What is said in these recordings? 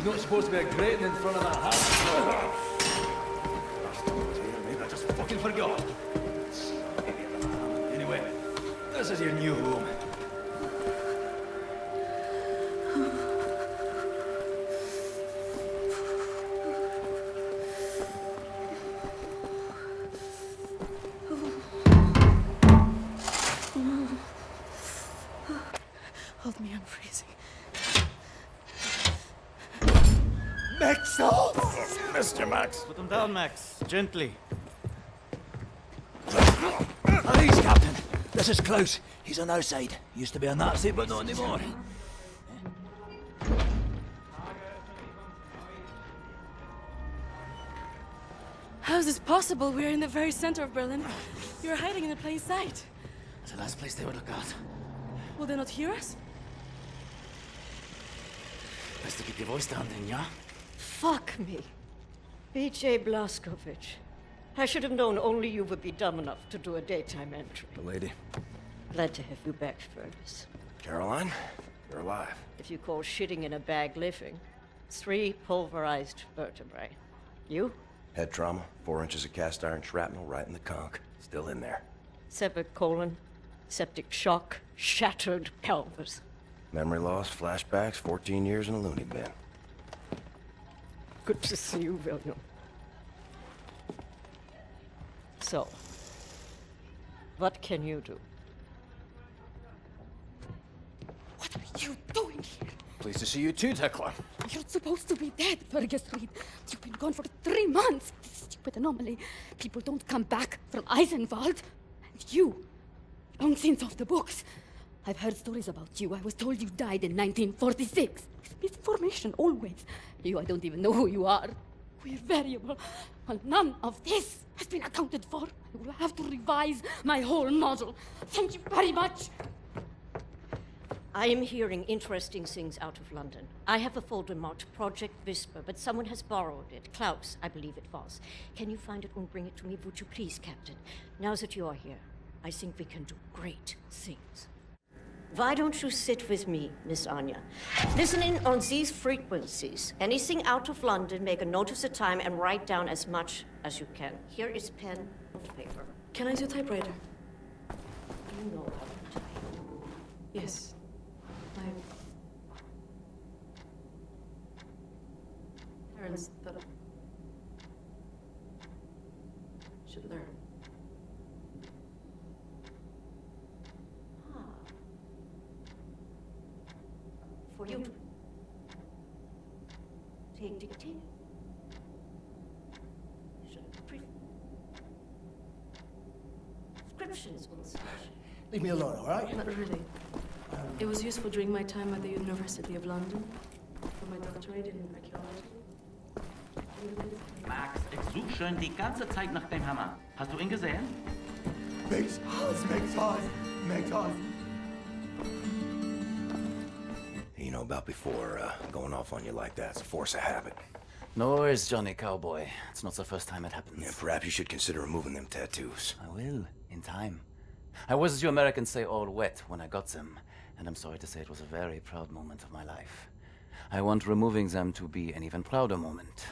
You're not supposed to be a grating in front of that house. Maybe I just fucking forgot. Anyway, this is your new home. Hold me, I'm freezing. Max, oh, Mr. Max. Put him down, Max. Gently. Please, Captain. This is Klaus. He's on our side. Used to be a Nazi, but not anymore. How is this possible? We're in the very center of Berlin. You're hiding in a plain sight. It's the last place they would look out. Will they not hear us? Best to keep your voice down then, yeah? Fuck me. B.J. Blazkowicz. I should have known only you would be dumb enough to do a daytime entry. The lady. Glad to have you back, Furnace. Caroline, you're alive. If you call shitting in a bag living, 3 pulverized vertebrae. You? Head trauma, 4 inches of cast iron shrapnel right in the conch. Still in there. Severed colon, septic shock, shattered pelvis. Memory loss, flashbacks, 14 years in a loony bin. Good to see you, William. So, what can you do? What are you doing here? Pleased to see you too, Tekla. You're supposed to be dead, Fergus Reed. You've been gone for 3 months. This stupid anomaly. People don't come back from Eisenwald. And you, long since off the books. I've heard stories about you. I was told you died in 1946. Misinformation, always. You, I don't even know who you are. We're variable. Well, none of this has been accounted for. I will have to revise my whole model. Thank you very much. I am hearing interesting things out of London. I have a folder marked Project Whisper, but someone has borrowed it. Klaus, I believe it was. Can you find it and bring it to me, would you please, Captain? Now that you are here, I think we can do great things. Why don't you sit with me, Miss Anya? Listen in on these frequencies. Anything out of London, make a note of the time and write down as much as you can. Here is pen and paper. Can I do typewriter? You know how to type. Yes. Parents that should learn. For you to take dictation. Prescriptions and such. Leave me alone, all right? Not really. It was useful during my time at the University of London for my doctorate in archaeology. Max, ich such schon die ganze Zeit nach dem Hammer. Hast du ihn gesehen? Makes us. You know about before, going off on you like that. It's a force of habit. No worries, Johnny Cowboy. It's not the first time it happens. Yeah, perhaps you should consider removing them tattoos. I will, in time. I was, as you Americans say, all wet when I got them. And I'm sorry to say it was a very proud moment of my life. I want removing them to be an even prouder moment.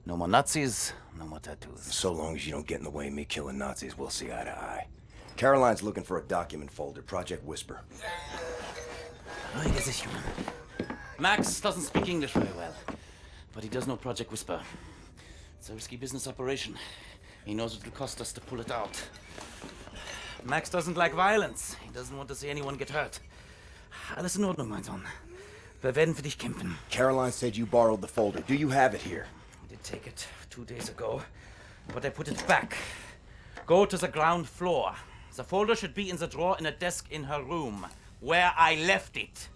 No more Nazis, no more tattoos. So long as you don't get in the way of me killing Nazis, we'll see eye to eye. Caroline's looking for a document folder, Project Whisper. Max doesn't speak English very well, but he does know Project Whisper. It's a risky business operation. He knows it will cost us to pull it out. Max doesn't like violence. He doesn't want to see anyone get hurt. Alles in Ordnung, mein Sohn. Wir werden für dich kämpfen. Caroline said you borrowed the folder. Do you have it here? I did take it 2 days ago, but I put it back. Go to the ground floor. The folder should be in the drawer in a desk in her room, where I left it.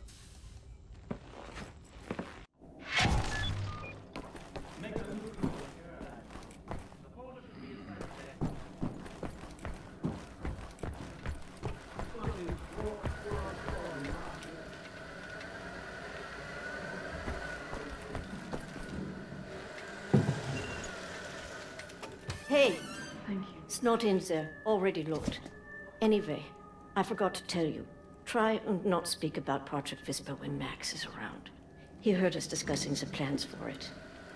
Hey, Thank you. it's not in there. Already looked. Anyway, I forgot to tell you. Try and not speak about Project Whisper when Max is around. He heard us discussing the plans for it,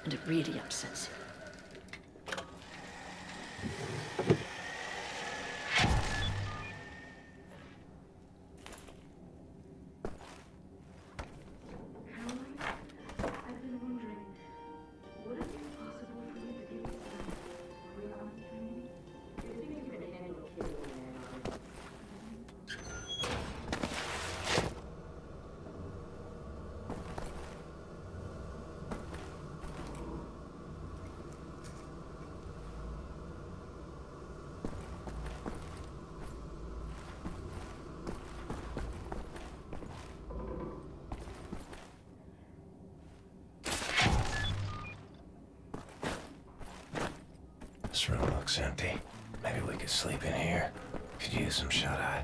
and it really upsets him. This room looks empty. Maybe we could sleep in here. Could use some shut-eye.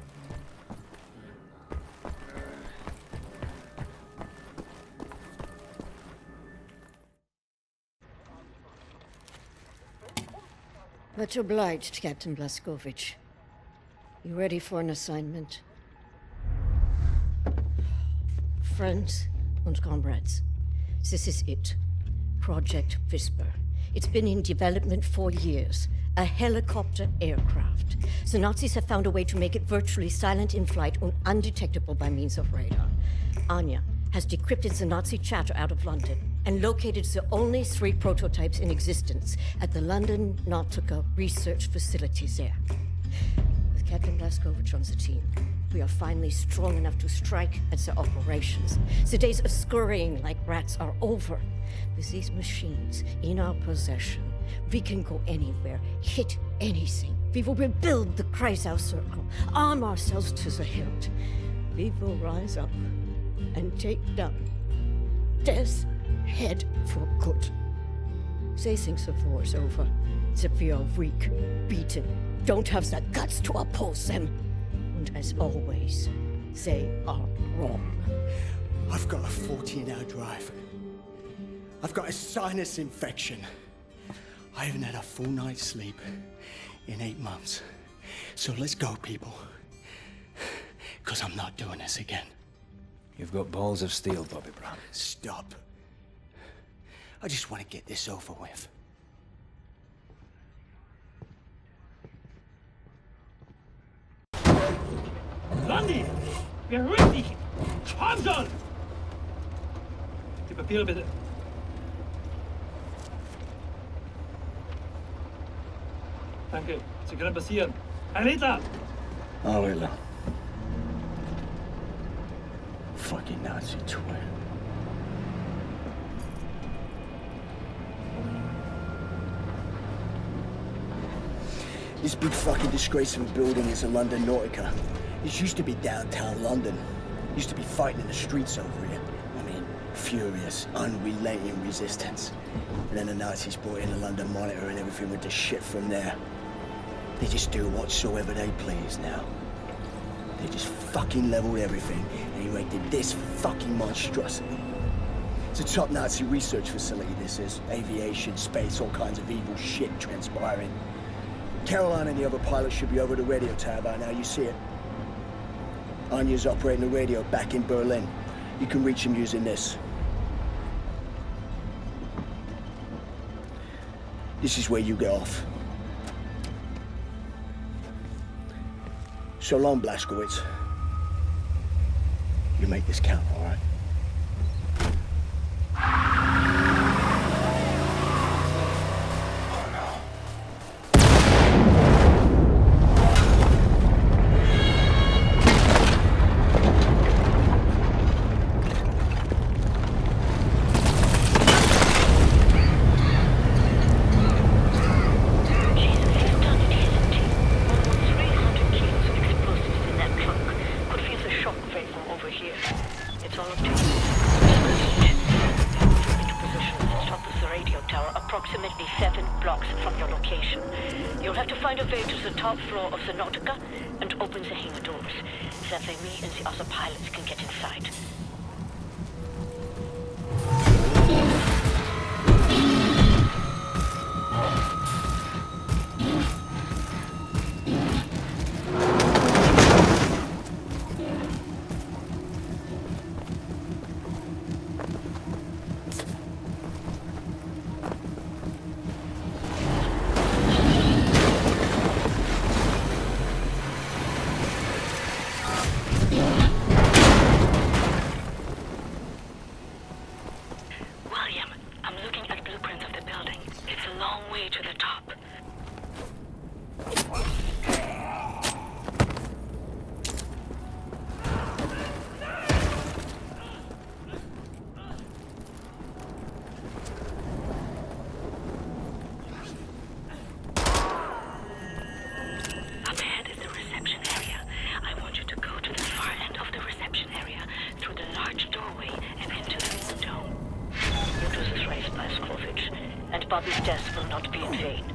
Much obliged, Captain Blazkowicz. You ready for an assignment? Friends and comrades, this is it. Project Whisper. It's been in development for years. A helicopter aircraft. The Nazis have found a way to make it virtually silent in flight and undetectable by means of radar. Anya has decrypted the Nazi chatter out of London and located the only 3 prototypes in existence at the London Nautica research facilities there. With Captain Blazkowicz on the team, we are finally strong enough to strike at the operations. The days of scurrying like rats are over. With these machines in our possession, we can go anywhere, hit anything. We will rebuild the Kreisau Circle, arm ourselves to the hilt. We will rise up and take down Death's Head for good. They think the war's over, that we are weak, beaten, don't have the guts to oppose them. And as always, they are wrong. I've got a 14-hour drive. I've got a sinus infection. I haven't had a full night's sleep in 8 months. So let's go, people. Because I'm not doing this again. You've got balls of steel, Bobby Brown. Stop. I just want to get this over with. Landy! Beruhig dich! Sponsor! Die Papiere bitte. Danke. Sie können passieren. Ein Liter! Oh, Hitler. Fucking Nazi twin. This big fucking disgrace of a building is the London Nautica. This used to be downtown London. Used to be fighting in the streets over here. I mean, furious, unrelenting resistance. And then the Nazis brought in the London Monitor and everything went to shit from there. They just do whatsoever they please now. They just fucking leveled everything and erected this fucking monstrosity. It's a top Nazi research facility, this is. Aviation, space, all kinds of evil shit transpiring. Caroline and the other pilots should be over the radio tower by now, you see it. Anya's operating the radio back in Berlin. You can reach him using this. This is where you get off. So long, Blazkowicz. You make this count, all right? Approximately 7 blocks from your location. You'll have to find a way to the top floor of the Nautica and open the hangar doors. That way me and the other pilots can get inside. long way to the top. Up ahead is the reception area. I want you to go to the far end of the reception area, through the large doorway and into the window. You do this race by Scrovage, and Bobby's death will not be in vain.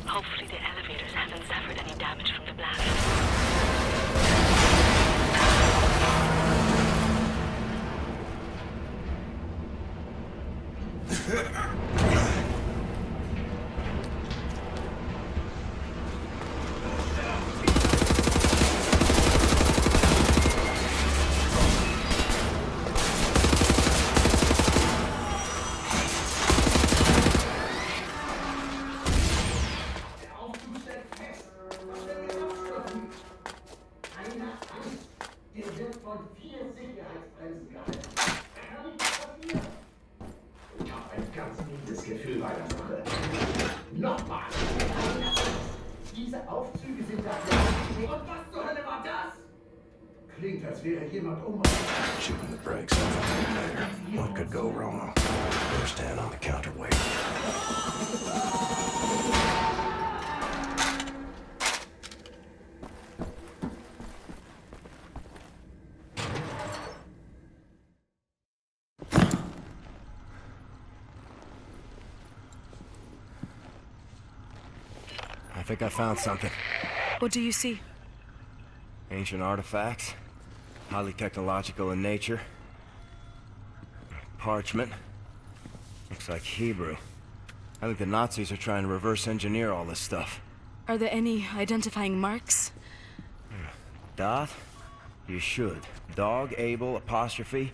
Hopefully the elevators haven't suffered any damage from the blast. Klingt, als wäre jemand Shooting the brakes off of the elevator. What could go wrong? First hand on the counterweight. I think I found something. What do you see? Ancient artifacts, highly technological in nature. Parchment. Looks like Hebrew. I think the Nazis are trying to reverse engineer all this stuff. Are there any identifying marks? Dot? You should. Dog, Abel, apostrophe.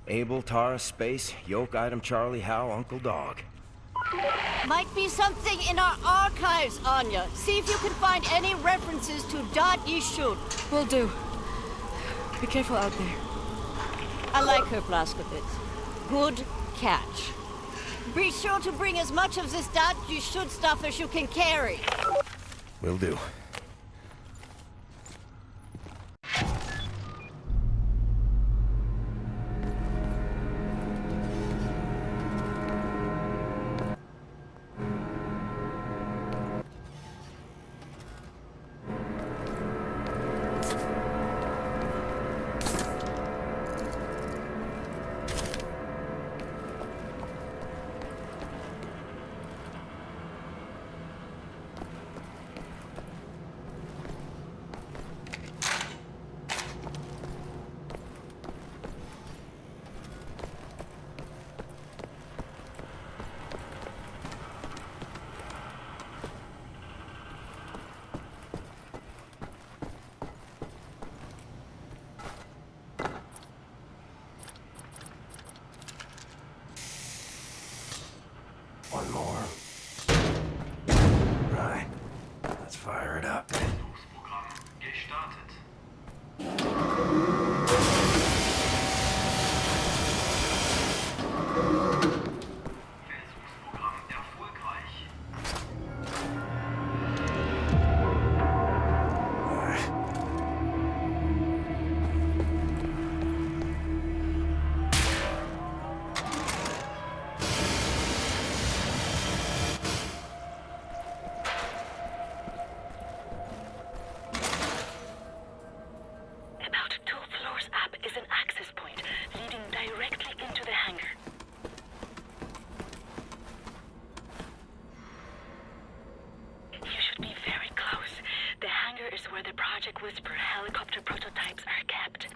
Abel, Tara, space, yoke, item, Charlie, Hal, Uncle Dog. Might be something in our archives, Anya. See if you can find any references to Dot Yishud. Will do. Be careful out there. I like her, Blazkowicz. Good catch. Be sure to bring as much of this Dot Yishud stuff as you can carry. Will do. One more. Right. Let's fire it up. Versuchsprogramm gestartet. Versuchsprogramm erfolgreich. About 2 floors up is an access point leading directly into the hangar. You should be very close. The hangar is where the Project Whisper helicopter prototypes are kept.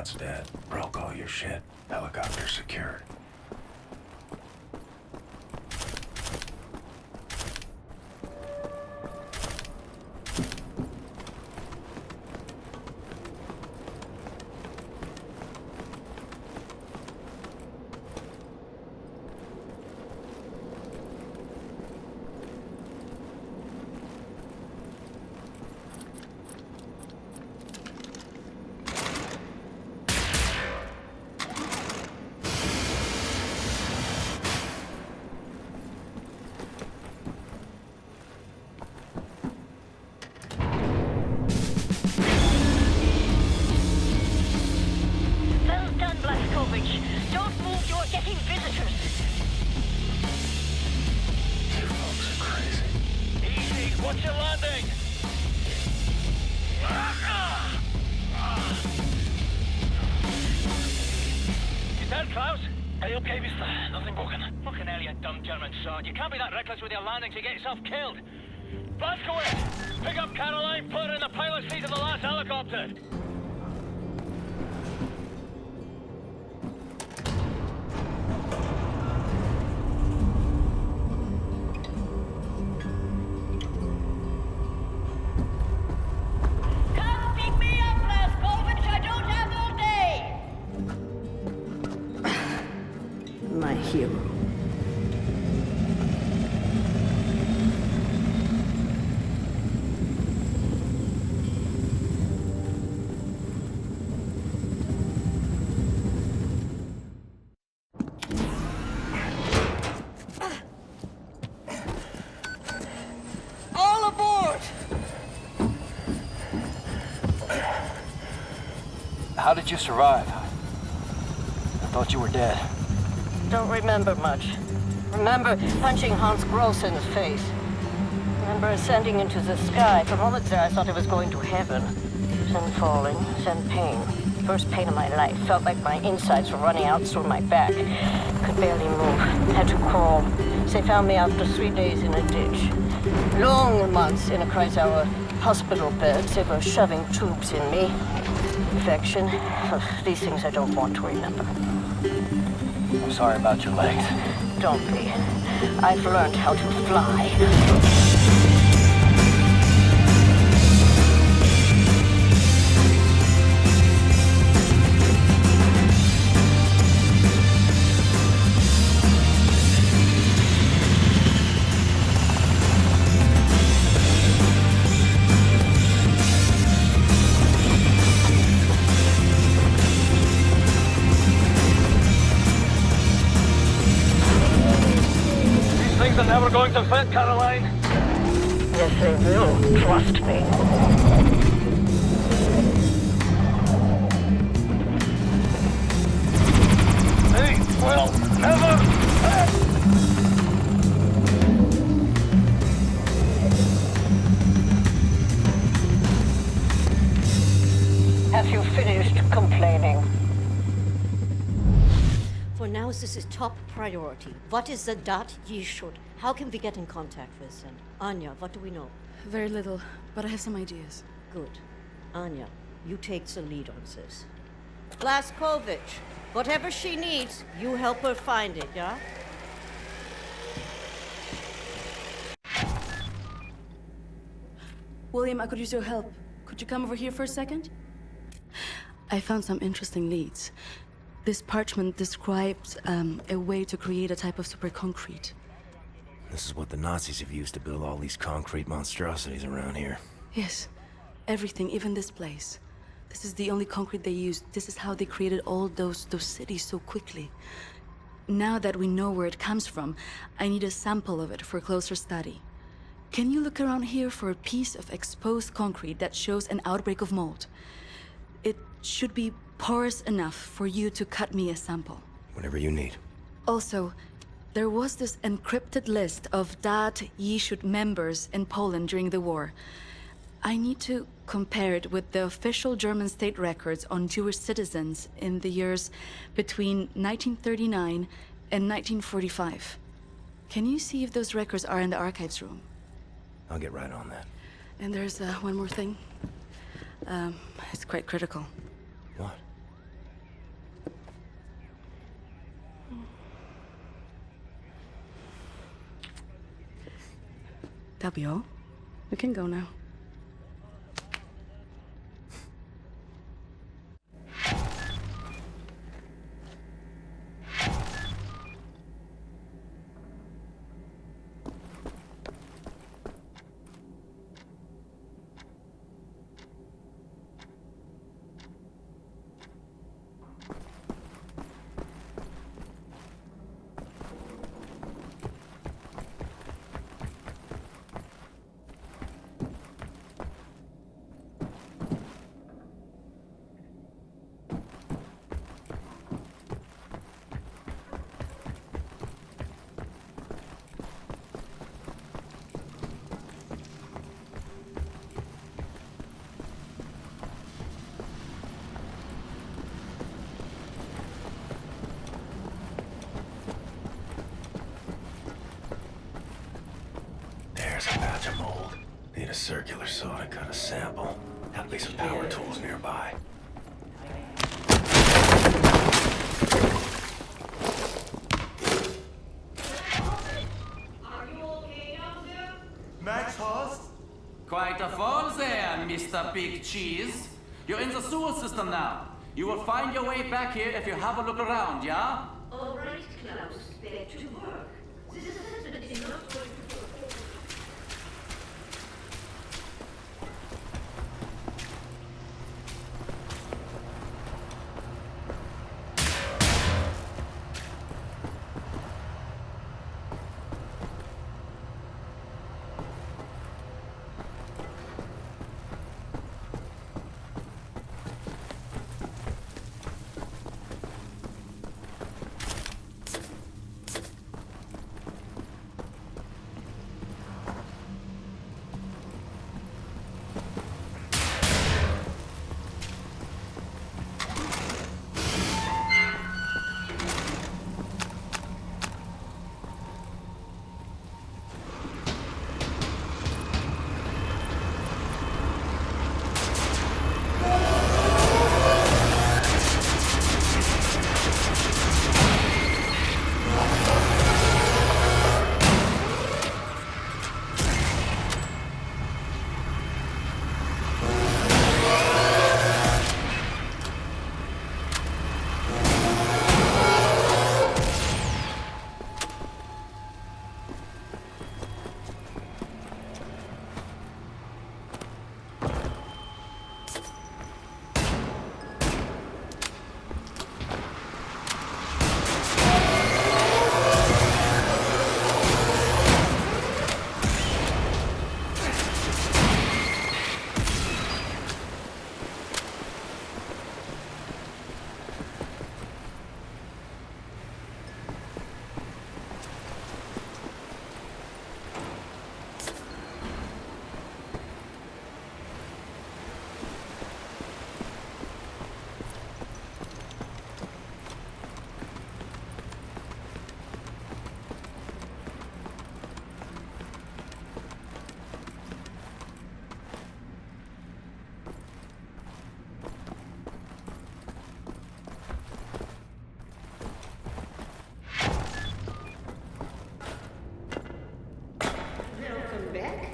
Dad's dead. Broke all your shit. Helicopter secured. Don't move, you're getting visitors. You folks are crazy. Easy, what's your landing? You dead, Klaus? Are you okay, mister? Nothing broken. Fucking hell, you dumb German sod. You can't be that reckless with your landings, you get yourself killed. Blazkowicz! Pick up Caroline, put her in the pilot seat of the last helicopter. Come pick me up, Blazkowicz. I don't have all day. My hero. All aboard! How did you survive? I thought you were dead. Don't remember much. Remember punching Hans Gross in the face. Remember ascending into the sky. For moments there I thought I was going to heaven. Then falling, then pain. First pain of my life. Felt like my insides were running out through my back. Could barely move. Had to crawl. They found me after 3 days in a ditch. Long months in a Kreisauer hospital bed. They were shoving tubes in me. Infection. These things I don't want to remember. I'm sorry about your legs. Don't be. I've learned how to fly. Things are never going to fit, Caroline. Yes, they will. Trust me. They will never fit. Have you finished complaining? For now, this is top priority. What is the dot ye should? How can we get in contact with them? Anya, what do we know? Very little, but I have some ideas. Good. Anya, you take the lead on this. Blazkowicz, whatever she needs, you help her find it, yeah? William, I could use your help. Could you come over here for a second? I found some interesting leads. This parchment describes a way to create a type of super concrete. This is what the Nazis have used to build all these concrete monstrosities around here. Yes, everything, even this place. This is the only concrete they used. This is how they created all those cities so quickly. Now that we know where it comes from, I need a sample of it for closer study. Can you look around here for a piece of exposed concrete that shows an outbreak of mold? It should be porous enough for you to cut me a sample. Whatever you need. Also, there was this encrypted list of Dat Yishud members in Poland during the war. I need to compare it with the official German state records on Jewish citizens in the years between 1939 and 1945. Can you see if those records are in the archives room? I'll get right on that. And there's one more thing. It's quite critical. What? That'll be all. We can go now. There's a batch of mold. Need a circular saw to cut a sample. Have to be some power tools nearby. Max Horst? Quite a fall there, Mr. Big Cheese. You're in the sewer system now. You will find your way back here if you have a look around, yeah? All right, Klaus, back to work. This assessment is not going to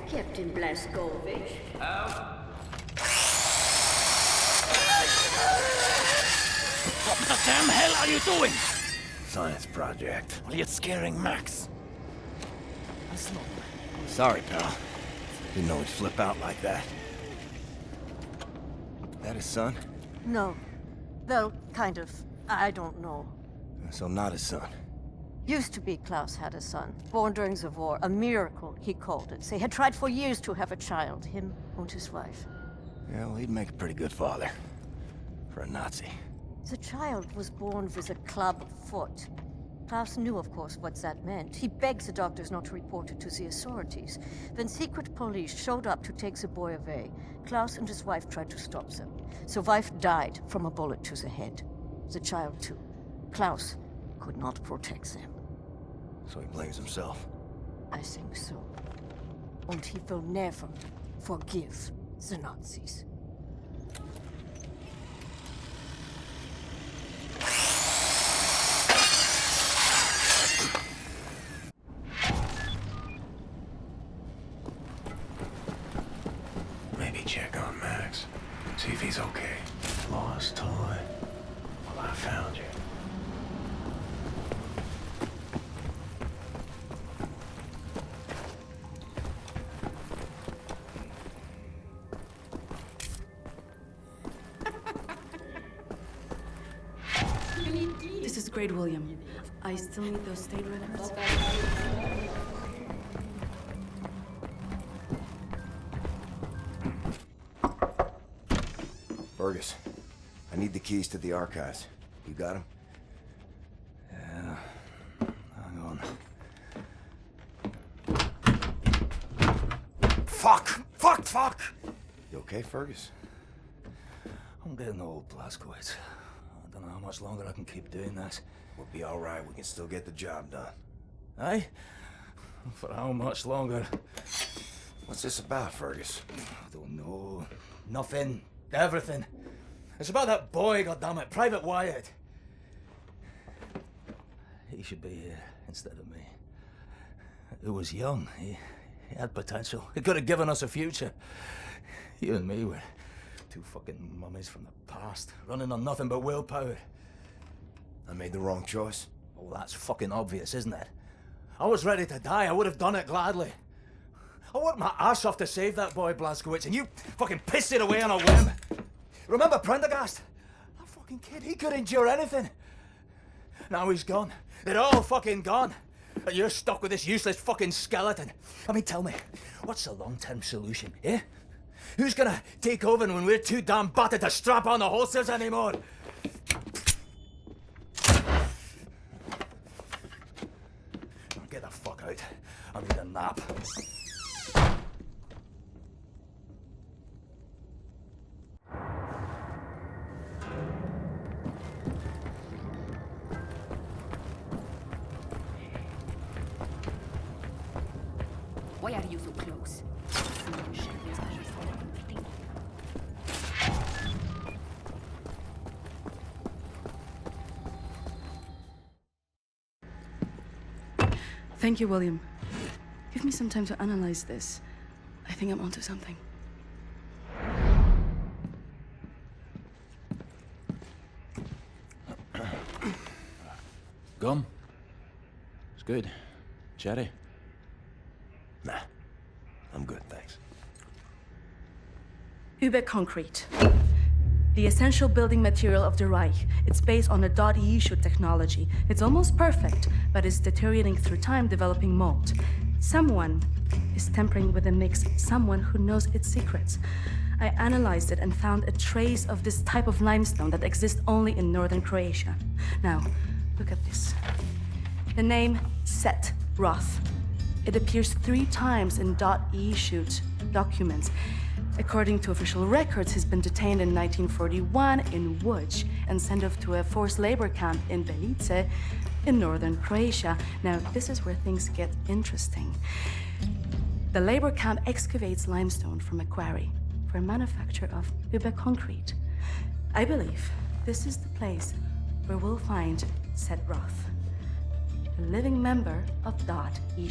Captain Blazkowicz. What the damn hell are you doing? Science project. Well, you're scaring Max. Sorry, pal. Didn't know he'd flip out like that. That his son? No. Well, kind of. I don't know. So not his son. Used to be Klaus had a son, born during the war. A miracle, he called it. They had tried for years to have a child, him and his wife. Yeah, well, he'd make a pretty good father. For a Nazi. The child was born with a club foot. Klaus knew, of course, what that meant. He begged the doctors not to report it to the authorities. When secret police showed up to take the boy away, Klaus and his wife tried to stop them. The wife died from a bullet to the head. The child, too. Klaus could not protect them. So he blames himself. I think so. And he will never forgive the Nazis. check on Max. See if he's okay. Lost toy. Well, I found you. This is great, William. I still need those state records. Fergus, I need the keys to the archives. You got them? Yeah. Hang on. Fuck! You okay, Fergus? I'm getting old, Blazkowicz. I don't know how much longer I can keep doing this. We'll be all right. We can still get the job done. Aye? For how much longer? What's this about, Fergus? I don't know. Nothing. Everything. It's about that boy, goddammit, Private Wyatt. He should be here instead of me. He was young. He had potential. He could have given us a future. You and me were two fucking mummies from the past, running on nothing but willpower. I made the wrong choice. Oh, that's fucking obvious, isn't it? I was ready to die. I would have done it gladly. I worked my ass off to save that boy, Blazkowicz, and you fucking pissed it away on a whim. Remember Prendergast? That fucking kid, he could endure anything. Now he's gone. They're all fucking gone. And you're stuck with this useless fucking skeleton. I mean, tell me, what's the long-term solution, eh? Who's gonna take over when we're too damn battered to strap on the holsters anymore? Get the fuck out. I need a nap. Why are you so close? Thank you, William. Give me some time to analyze this. I think I'm onto something. Gum? It's good. Cherry? Nah, I'm good, thanks. Uber concrete. The essential building material of the Reich. It's based on a .E technology. It's almost perfect, but it's deteriorating through time, developing mold. Someone is tampering with the mix, someone who knows its secrets. I analyzed it and found a trace of this type of limestone that exists only in northern Croatia. Now, look at this. The name Set Roth. It appears 3 times in .E documents. According to official records, he's been detained in 1941 in Łódź and sent off to a forced labor camp in Belice in northern Croatia. Now, this is where things get interesting. The labor camp excavates limestone from a quarry for manufacture of Uber concrete. I believe this is the place where we'll find Set Roth, a living member of .E.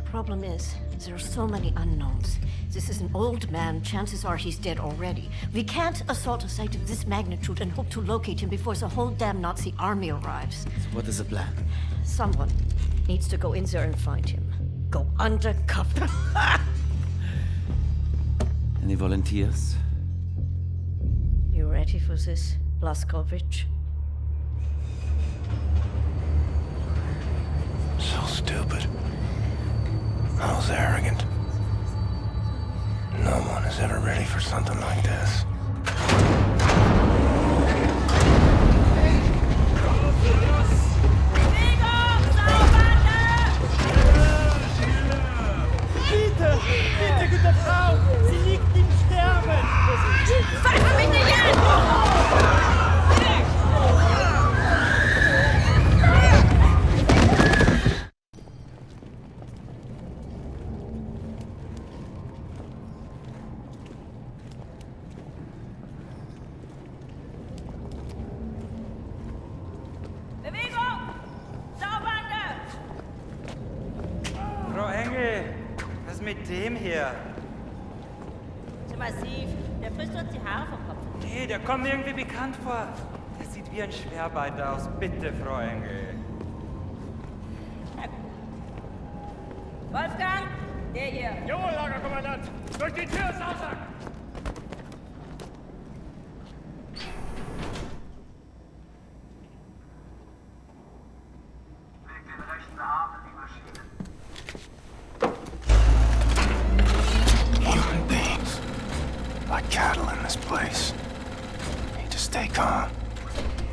Problem is, there are so many unknowns. This is an old man. Chances are he's dead already. We can't assault a site of this magnitude and hope to locate him before the whole damn Nazi army arrives. So what is the plan? Someone needs to go in there and find him. Go undercover. Any volunteers? You ready for this, Blazkowicz? So stupid. I was arrogant. No one is ever ready for something like this. Bitte! Bitte, gute Frau! Sie liegt im Sterben! Frau Engel, was ist mit dem hier? Zu massiv. Der frisst uns die Haare vom Kopf. Nee, der kommt mir irgendwie bekannt vor. Der sieht wie ein Schwerbeiter aus. Bitte, Frau Engel. Wolfgang, der hier. Jawohl, Lagerkommandant. Durch die Tür, Sausack! Human beings. Like cattle in this place. Need to stay calm.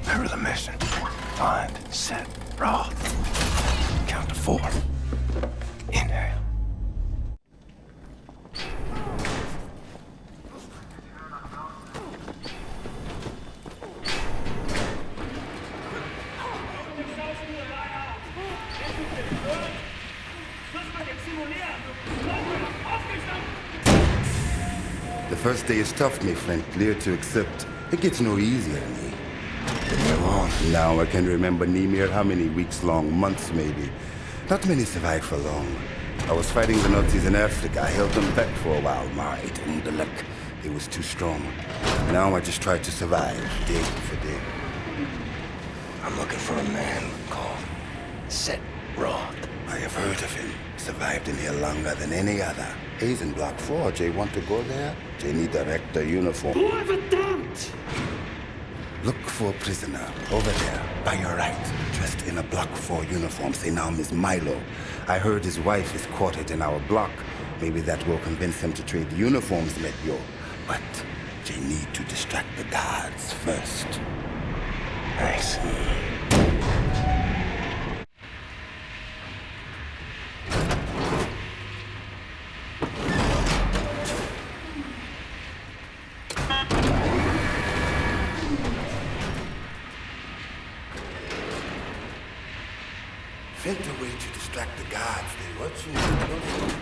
Remember the mission. Find, set, Roth. Count to 4. Inhale. The first day is tough, my friend, clear to accept. It gets no easier than me. Now I can remember near how many weeks long, months maybe. Not many survive for long. I was fighting the Nazis in Africa. I held them back for a while. My luck, it was too strong. Now I just try to survive, day for day. I'm looking for a man called Set Roth. I have heard of him. Survived in here longer than any other. He's in Block 4. Jay want to go there? Jay need a rector uniform. Look for a prisoner over there, by your right, dressed in a Block 4 uniform. Say now, Miss Milo. I heard his wife is quartered in our block. Maybe that will convince him to trade uniforms, met yo. But Jay need to distract the guards first. Thanks. Find a way to distract the guards. They watching you closely.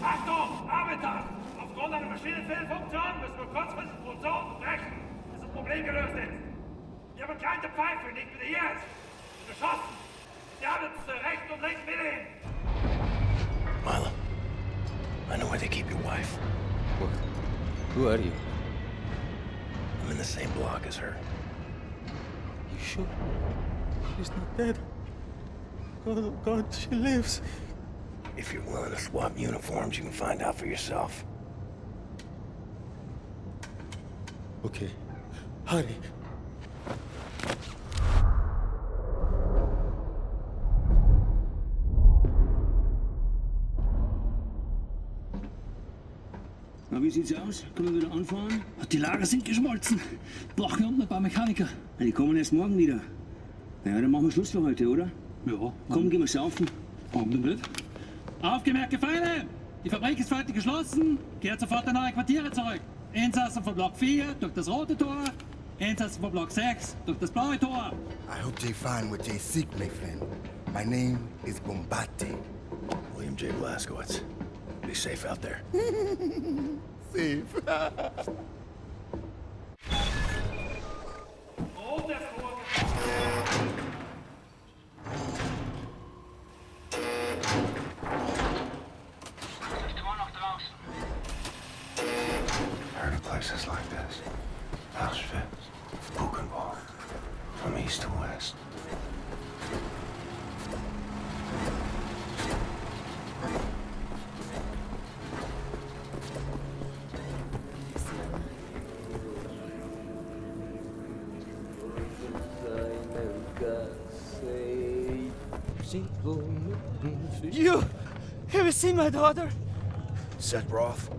Achtung! Arbeiter! Aufgrund einer Maschinenfehlfunktion müssen wir kurzfristig den Motor unterbrechen, bis das Problem gelöst ist. Wir haben keine Pfeife, nicht wieder jetzt. Geschossen! Die haben uns rechts und links mitnehmen. Milo, I know where they keep your wife. What? Who are you? I'm in the same block as her. You sure? She's not dead. Oh God, she lives. If you're willing to swap uniforms, you can find out for yourself. Okay. Hurry. Na, wie sieht's aus? Können wir wieder anfahren? Die Lager sind geschmolzen. Brauchen unten ein paar Mechaniker. Ja, die kommen erst morgen wieder. Ja, dann machen wir Schluss für heute, oder? Ja. Komm, gehen wir saufen. Warum denn nicht? Aufgemerkt, Gefangene! Die Fabrik ist heute geschlossen. Kehrt sofort in eure Quartiere zurück. Insassen von Block 4 durch das rote Tor. Insassen von Block 6 durch das blaue Tor. I hope they find what they seek, my friend. My name is Bombati. William J. Blazkowicz. Be safe out there. Safe. Heard of places like this. Auschwitz, Buchenwald, from east to west. You! Have you seen my daughter? Set Roth?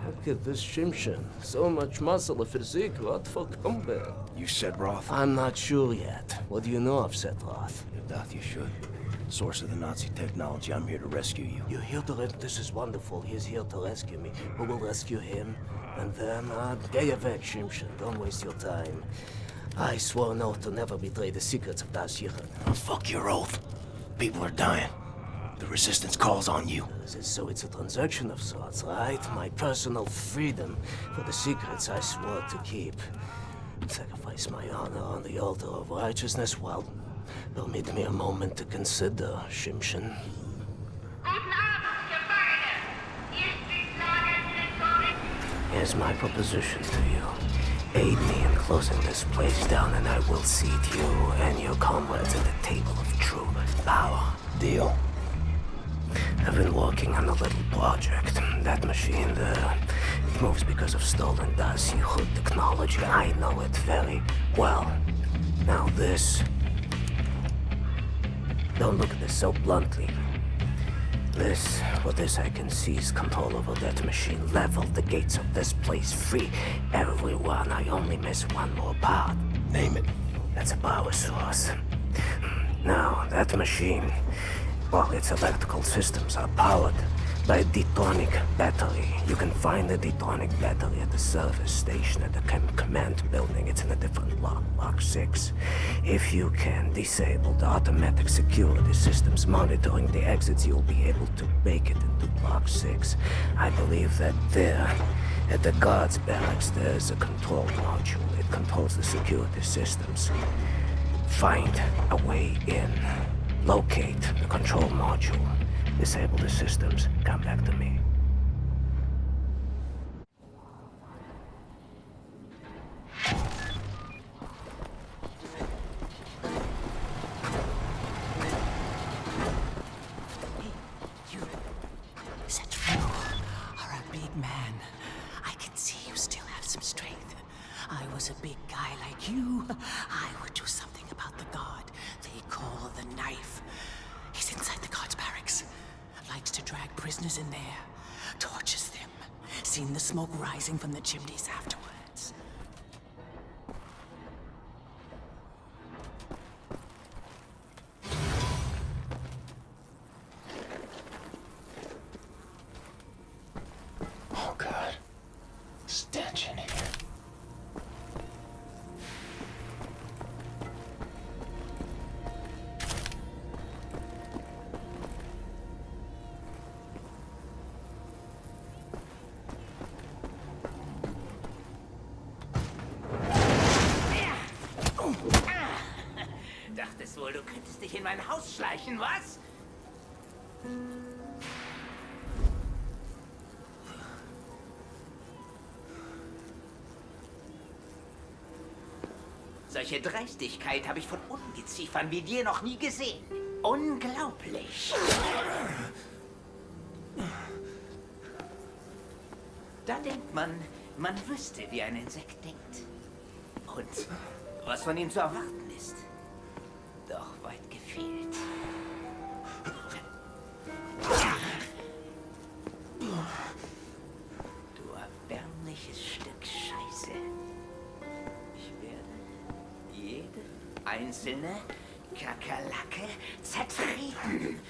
Look at this Shimshin. So much muscle, a physique. What for combat? You Set Roth? I'm not sure yet. What do you know of Set Roth? You thought you should. Source of the Nazi technology. I'm here to rescue you. You're here to this is wonderful. He's here to rescue me. Who will rescue him? And then, get your back, Shimshin. Don't waste your time. I swore an oath to never betray the secrets of Das Yichud. Oh, fuck your oath. People are dying. The resistance calls on you. So it's a transaction of sorts, right? My personal freedom for the secrets I swore to keep. Sacrifice my honor on the altar of righteousness? Well, permit me a moment to consider, Shimshin. Here's my proposition to you. Aid me in closing this place down and I will seat you and your comrades at the table of true power. Deal. I've been working on a little project. That machine there, it moves because of stolen Das Yichud technology. I know it very well. Now this... Don't look at this so bluntly. For this I can seize control over that machine, level the gates of this place, free everyone. I only miss one more part. Name it. That's a power source. Now, that machine, well, its electrical systems are powered by a detonic battery. You can find the detonic battery at the service station at the command building. It's in a different block, Block 6. If you can disable the automatic security systems monitoring the exits, you'll be able to make it into Block 6. I believe that there, at the guards' barracks, there's a control module. It controls the security systems. Find a way in. Locate the control module. Disable the systems. Come back to me. Such you are a big man. I can see you still have some strength. I was a big guy like you. I would do something about the guard they call the Knife. He's inside the guard's barracks. Likes to drag prisoners in there. Tortures them. Seen the smoke rising from the chimneys afterwards. Oh, God. Stench in here. Dachtest wohl, du könntest dich in mein Haus schleichen, was? Solche Dreistigkeit habe ich von Ungeziefern wie dir noch nie gesehen. Unglaublich. Da denkt man wüsste, wie ein Insekt denkt. Und was von ihm zu erwarten ist. Doch weit gefehlt. Du erbärmliches Stück Scheiße. Ich werde jede einzelne Kakerlake zertreten.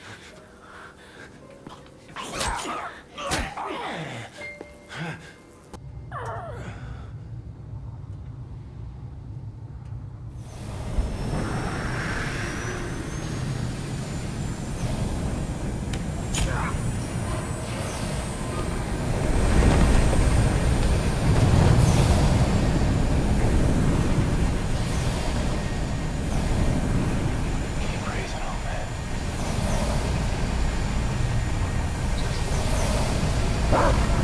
Ah!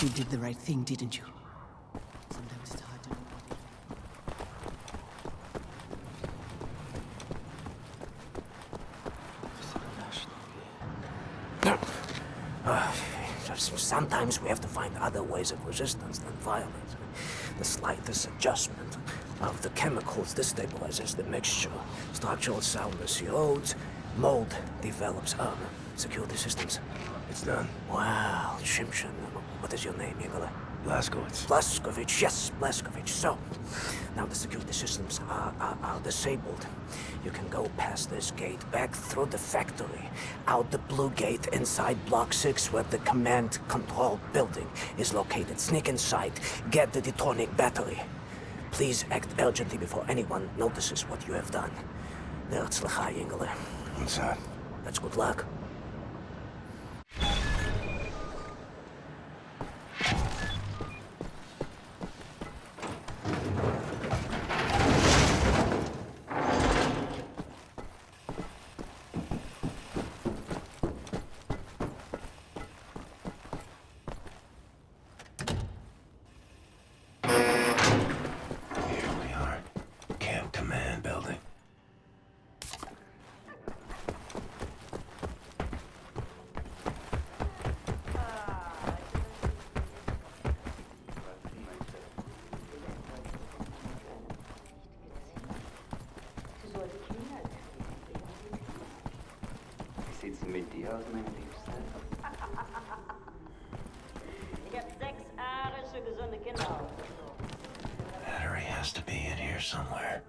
You did the right thing, didn't you? Sometimes it's hard to know. Sometimes we have to find other ways of resistance than violence. The slightest adjustment of the chemicals destabilizes the mixture. Structural soundness erodes, mold develops. Security systems. It's done. Wow, Shimshin. What is your name, Igor? Blazkowicz. Blazkowicz, yes, Blazkowicz. So, now the security systems are disabled. You can go past this gate, back through the factory, out the blue gate, inside Block 6, where the command control building is located. Sneak inside, get the detonic battery. Please act urgently before anyone notices what you have done. Herzlichai, Ingele. What's that? That's good luck. Mit dir aus, meine Liebste? Ich hab 6 arische, gesunde Kinder. Battery has to be in here somewhere.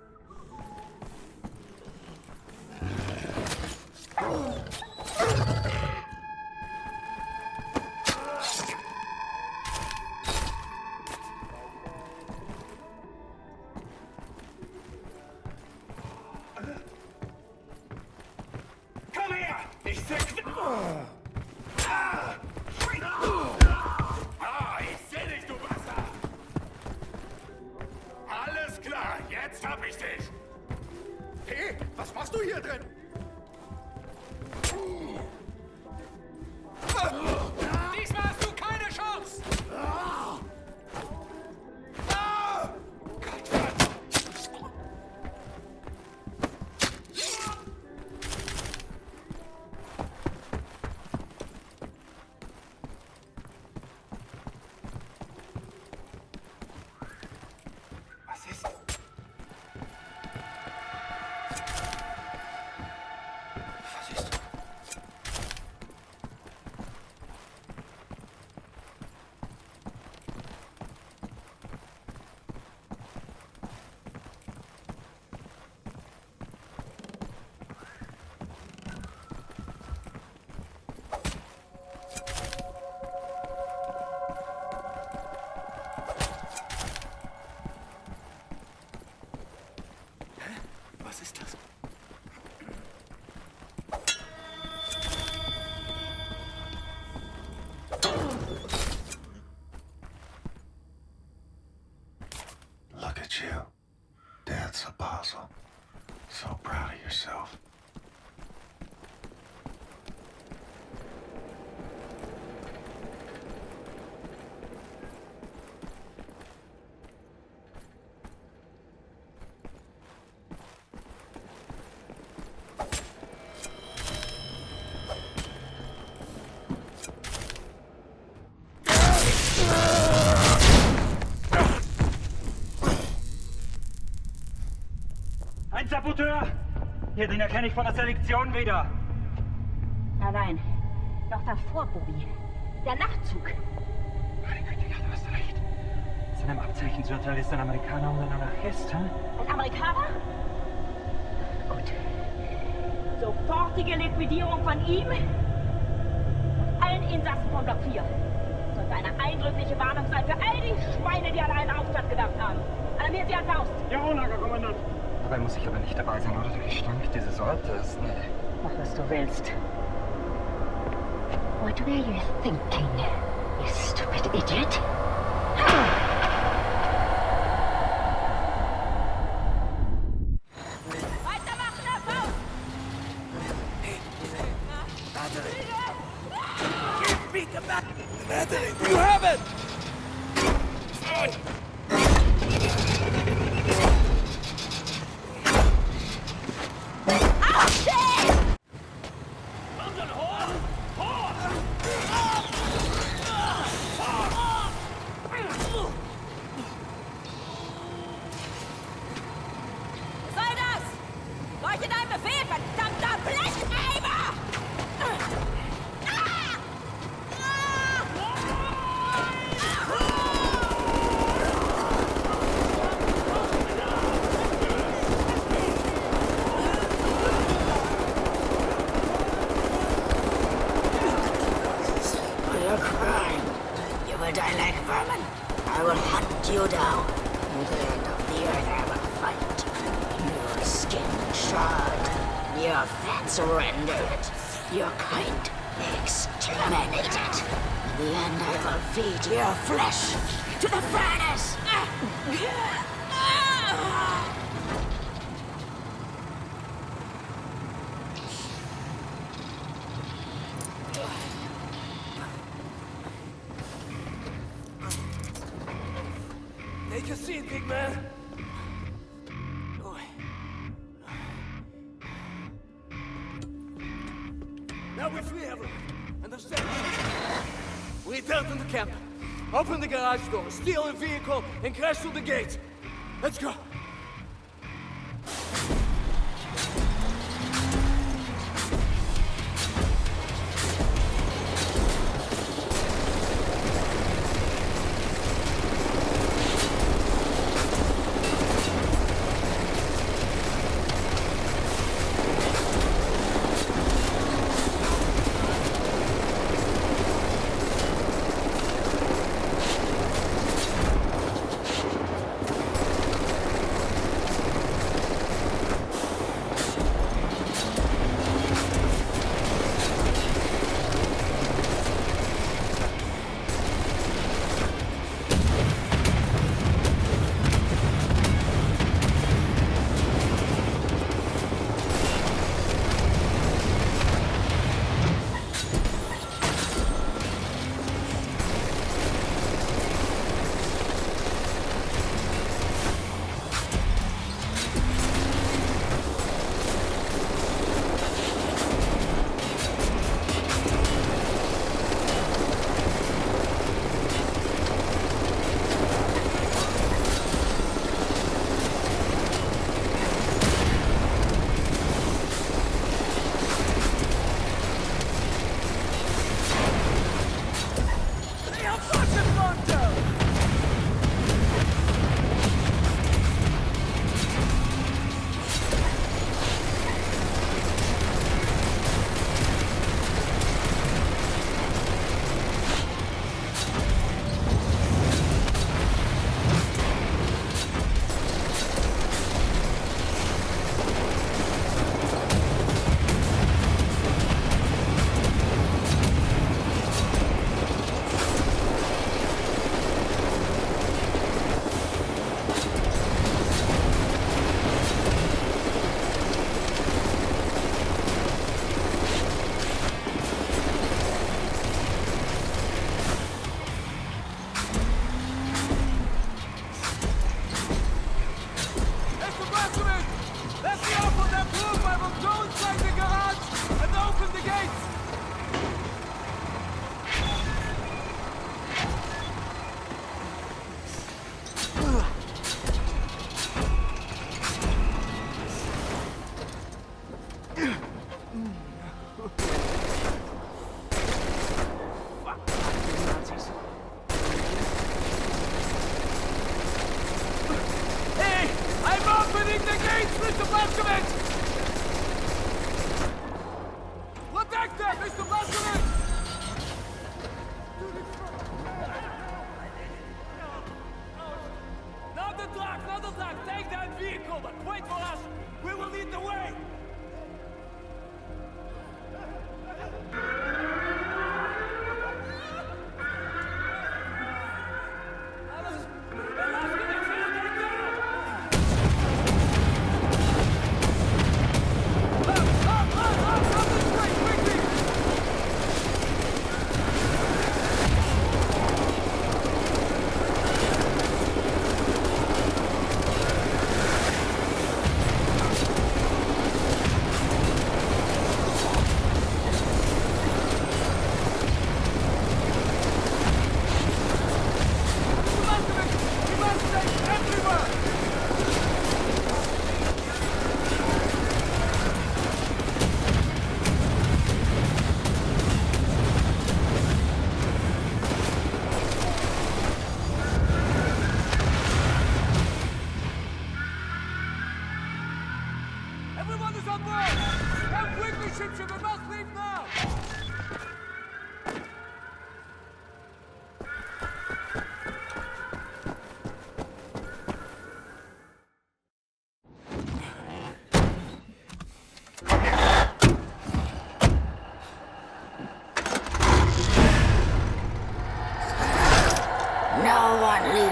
Was ist das? Look at you. Dad's apostle. So proud of yourself. Ein Saboteur! Hier, den erkenne ich von der Selektion wieder. Nein, noch davor, Bobby. Der Nachtzug. Meine Güte, ja, du hast recht. Seinem Abzeichensurteil ist ein Amerikaner und ein Anarchist, hä? Ein Amerikaner? Gut. Sofortige Liquidierung von ihm und allen Insassen von Block 4. Sollte eine eindrückliche Warnung sein für all die Schweine, die an einen Aufstand gedacht haben. Alarmiert sie an Faust. Jawohl, Herr Kommandant. Dabei muss ich aber nicht dabei sein, oder? Der Gestank dieses Ortes. Nee. Mach, was du willst. What were you thinking, you stupid idiot? Weitermachen, Herr Faust! beat them back! Anthony, do you have it? Soll das? Leuchtet ein Befehl, verdammter Blecheimer! For your crime, you will die like vermin. I will hunt you down. To the end of the earth I will fight. Your skin charred, your fats rendered, your kind exterminated. In the end I will feed your flesh to the furnace. Take a seat, big man. Now we free everyone. Understand? We return to the camp. Open the garage door, steal a vehicle, and crash through the gate. Let's go.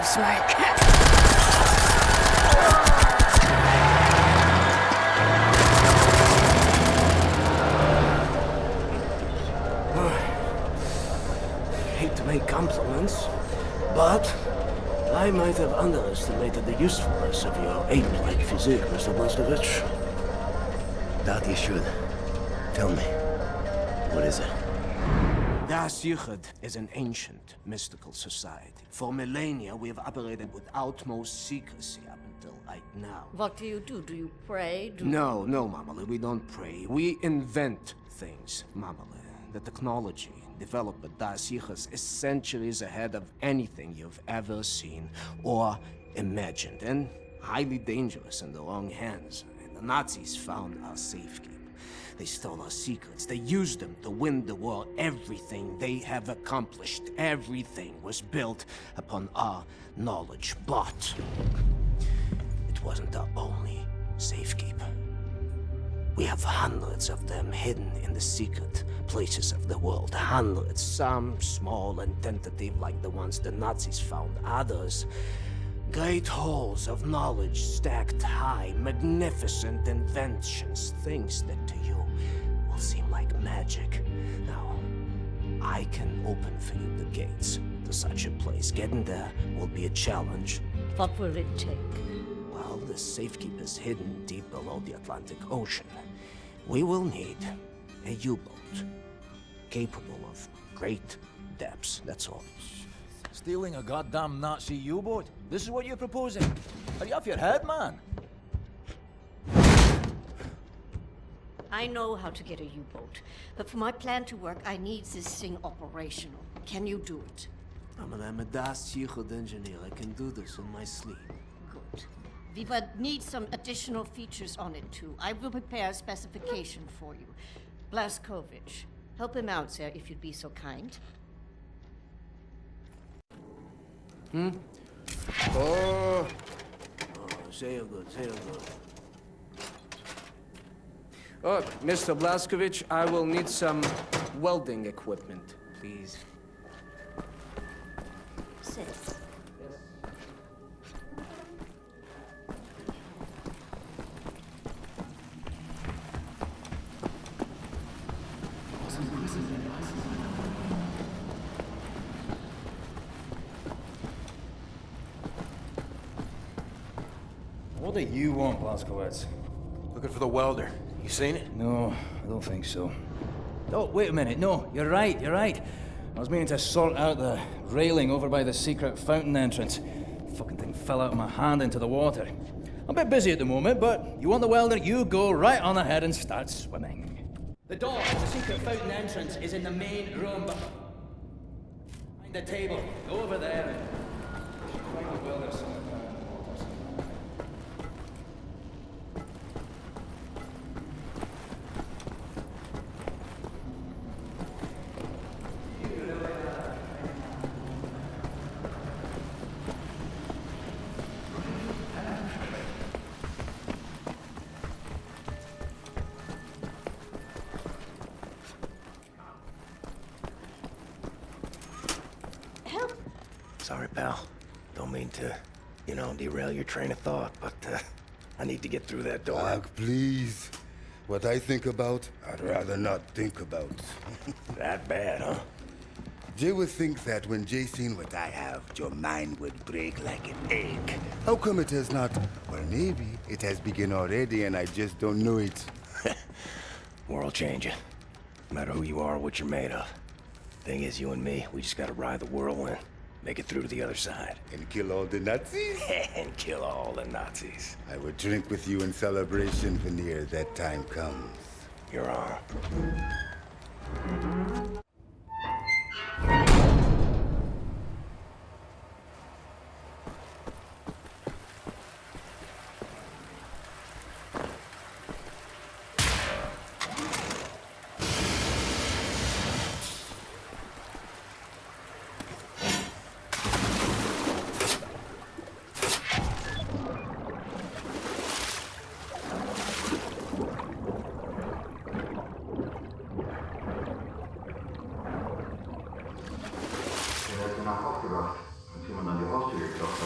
saves my cat. Hate to make compliments, but I might have underestimated the usefulness of your ape-like physique, Mr. Blaskovich. Doubt you should. Tell me, what is it? Das Yichud is an ancient, mystical society. For millennia, we have operated with utmost secrecy up until right now. What do? Do you pray? No, Mamale, we don't pray. We invent things, Mamale. The technology developed by Das Yichud is centuries ahead of anything you've ever seen or imagined, and highly dangerous in the wrong hands. And the Nazis found our safekeeping. They stole our secrets. They used them to win the war. Everything they have accomplished, everything was built upon our knowledge. But it wasn't our only safekeeper. We have hundreds of them hidden in the secret places of the world. Hundreds, some small and tentative like the ones the Nazis found. Others, great halls of knowledge stacked high, magnificent inventions, things that to you will seem like magic. Now, I can open for you the gates to such a place. Getting there will be a challenge. What will it take? Well, the safekeeper's hidden deep below the Atlantic Ocean. We will need a U-boat capable of great depths, that's all. Stealing a goddamn Nazi U-boat? This is what you're proposing? Are you off your head, man? I know how to get a U-boat, but for my plan to work, I need this thing operational. Can you do it? I'm a Das Yichud engineer. I can do this in my sleep. Good. We would need some additional features on it, too. I will prepare a specification for you. Blaskovich, help him out, sir, if you'd be so kind. Oh, say it good. Oh, Mr. Blaskovich, I will need some welding equipment, please. Sit. What do you want, Blaskowitz? Looking for the welder. You seen it? No, I don't think so. Oh, wait a minute. No, you're right. I was meaning to sort out the railing over by the secret fountain entrance. Fucking thing fell out of my hand into the water. I'm a bit busy at the moment, but you want the welder, you go right on ahead and start swimming. The door to the secret fountain entrance is in the main room, behind the table. Go over there and find the welder somewhere. Sorry, pal. Don't mean to, derail your train of thought, but I need to get through that door. Doc, please. What I think about, I'd rather not think about. That bad, huh? Jay would think that when Jay seen what I have, your mind would break like an egg. How come it has not? Or maybe it has begun already and I just don't know it. World changing. No matter who you are or what you're made of. Thing is, you and me, we just gotta ride the whirlwind. Make it through to the other side. And kill all the Nazis? And kill all the Nazis. I would drink with you in celebration when near that time comes. Your arm. Nachgebracht und jemand an die Haustür geklopft.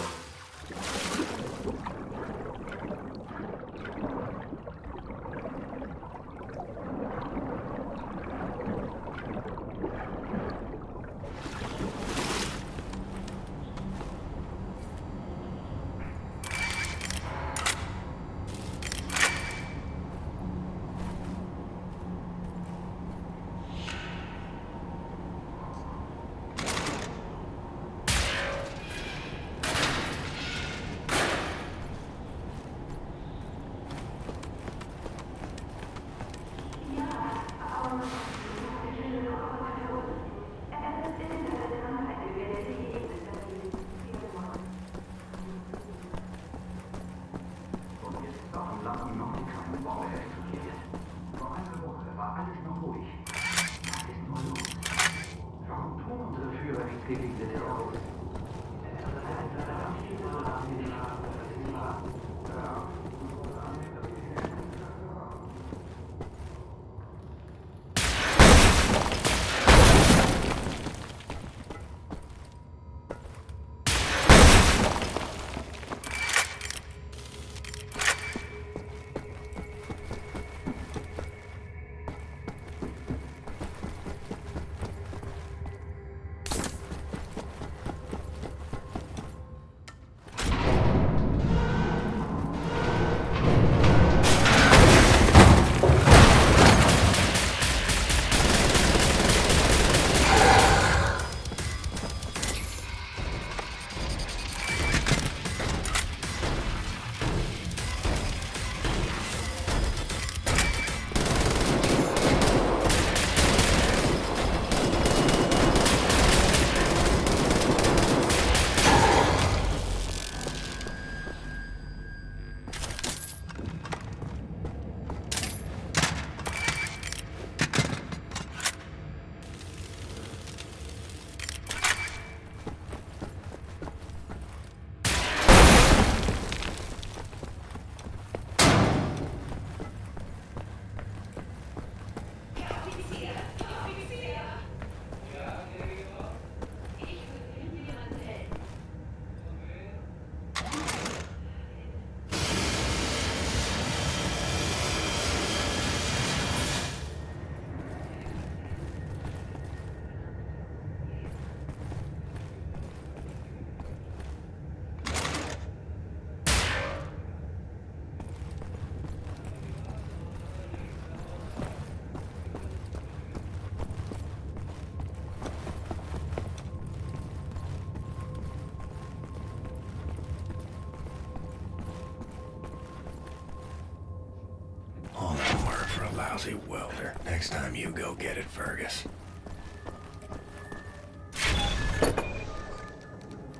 Lousy welder. Next time you go get it, Fergus.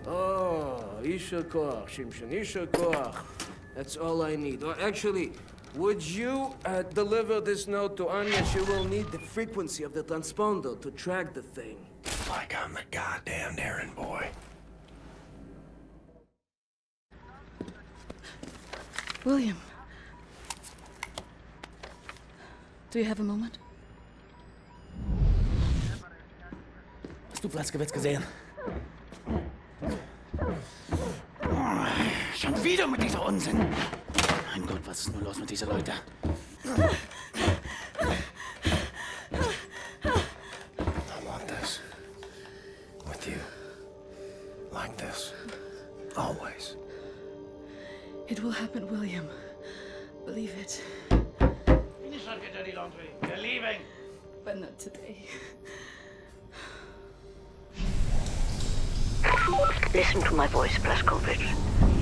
Oh, Isha Koach, Shimshon, Isha Koach. That's all I need. Or actually, would you deliver this note to Anya? She will need the frequency of the transponder to track the thing. Like I'm the goddamn errand boy. William. Do you have a moment? Hast du Blaskowitz gesehen? Schon wieder mit dieser Unsinn. Mein Gott, was ist nur los mit diesen Leuten? I want this. With you. Like this. Always. It will happen, William. Believe it. Finish up your dirty laundry. We're leaving. But not today. Listen to my voice, Blazkowicz.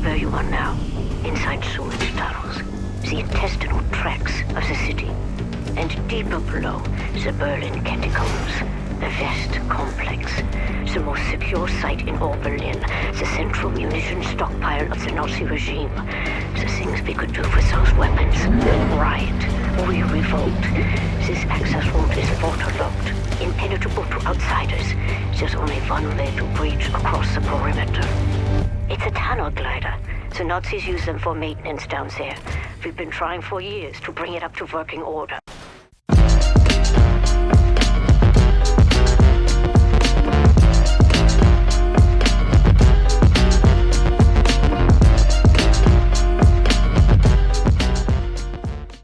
Where you are now, inside sewage tunnels, the intestinal tracts of the city, and deeper below, the Berlin catacombs, the West complex, the most secure site in all Berlin, the central munition stockpile of the Nazi regime, the things we could do with those weapons. Riot. We revolt. This access route is waterlogged, impenetrable to outsiders. There's only one way to breach across the perimeter. It's a tunnel glider. The Nazis use them for maintenance down there. We've been trying for years to bring it up to working order.